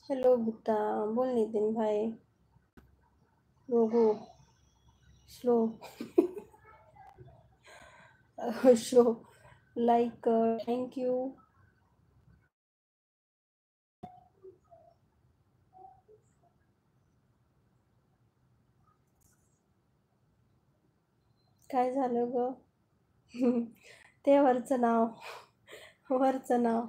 Hello Gita, बोल नितिन भाई. Go go slow. Show like. Thank you. काय झालं ग? ते वरचं नाव. वरचं नाव.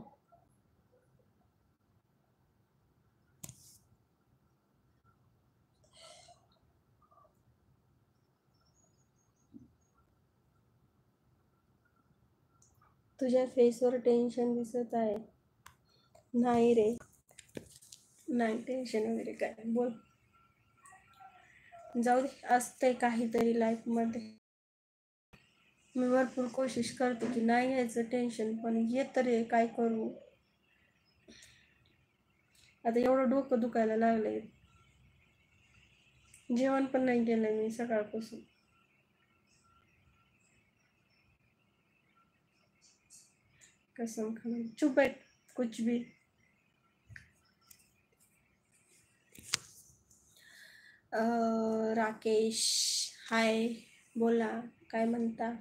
तुझ्या फेसवर टेन्शन दिसत आहे. नाही रे, नाही टेन्शन वगैरे काय. बोल. जाऊ दे, असतंय काहीतरी लाईफमध्ये. मी भरपूर कोशिश करते की नाही घ्यायचं टेन्शन, पण येत रे, काय करू. आता एवढं डोकं दुखायला लागलंय. जेवण पण नाही केलं मी सकाळपासून. कसम खाना, चुप बैठ. कुछ भी. राकेश, हाय. बोला, काय म्हणता.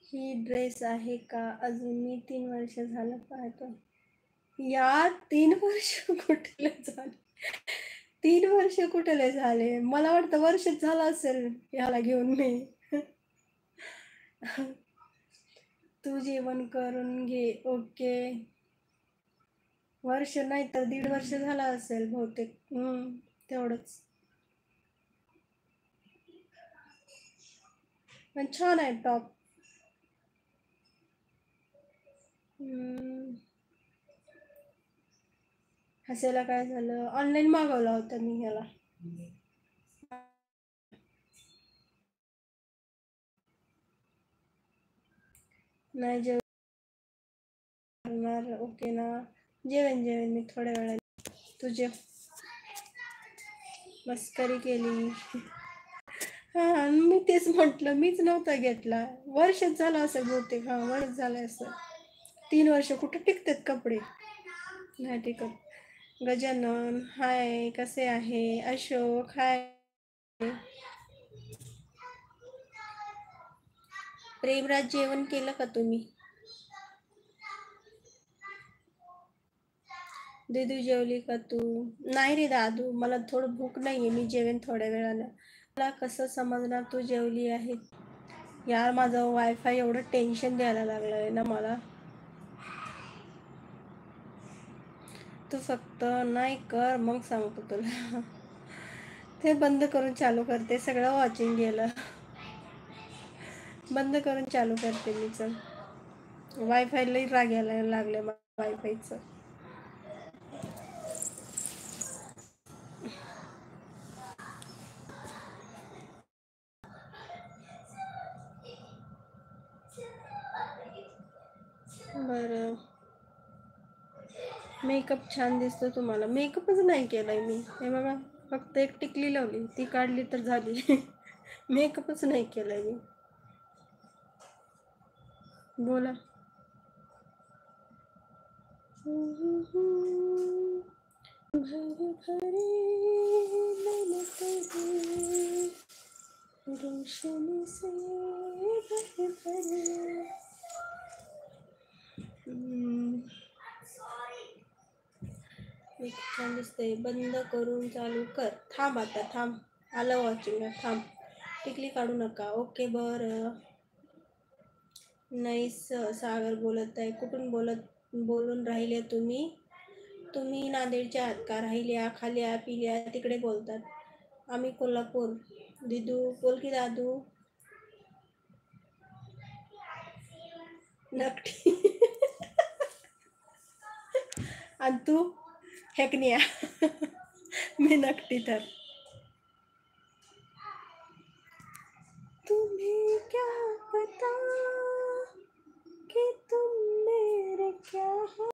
ही ड्रेस आहे का? अजून मी 3 वर्ष झालं पाहतो. यार 3 वर्ष कुठले झाले? 3 वर्ष कुठले झाले? मला वाटतं वर्षच झालं असेल याला घेऊन मी. तू जेवण करून घे. ओके. वर्ष नाही तर 1.5 वर्ष झाला असेल बहुतेक. तेवढंच. पण छान आहे टॉप. हसायला काय झालं? ऑनलाईन मागवला होता मी ह्याला. नाही जेवणार. ओके ना. जेवेन मी थोड्या वेळाने. तुझे मस्करी केली. हा, मी तेच म्हटलं, मीच नव्हता घेतला. वर्षच झालं असं बहुतेक. हा, वर्ष झालं असं. 3 वर्ष कुठे टिकतात कपडे? नाही टिकत. गजानन, हाय. कसे आहे? अशोक, हाय. प्रेमराज, जेवण केलं का तुम्ही? दीदू, जेवली का तू? नाही रे दादू, मला थोडं भूक नाहीये. मी जेवेन थोड्या वेळानं. मला कसं समजणार तू जेवली आहे? यार, माझं वायफाय एवढं टेन्शन द्यायला लागलंय ना मला. तू फक्त नाही कर, मग सांगतो तुला. ते बंद करून चालू करते. सगळं वॉचिंग गेलं. बंद करून चालू करते मी. चल, वायफाय लई राग यायला लागले वायफायचं. बरं, मेकअप छान दिसतो तुम्हाला. मेकअपच नाही केलाय मी. हे बघा, फक्त एक टिकली लावली, ती काढली तर झाली. मेकअपच नाही केलाय मी. बोला. रोशनी से भर भर. एक छान दिसतंय. बंद करून चालू कर. थांब आता, थांब. आलं वॉचिंग. थांब. टिकली काढू नका. ओके, बरं. नाही, सागर बोलत आहे. कुठून बोलून राहिले तुम्ही? तुम्ही नांदेडच्या आहात का? राहिल्या, खाल्या, पिल्या तिकडे बोलतात. आम्ही कोल्हापूर. दिदू, बोल की दादू. नक्की. आणि तू हेकनिया. मी नक्की तर.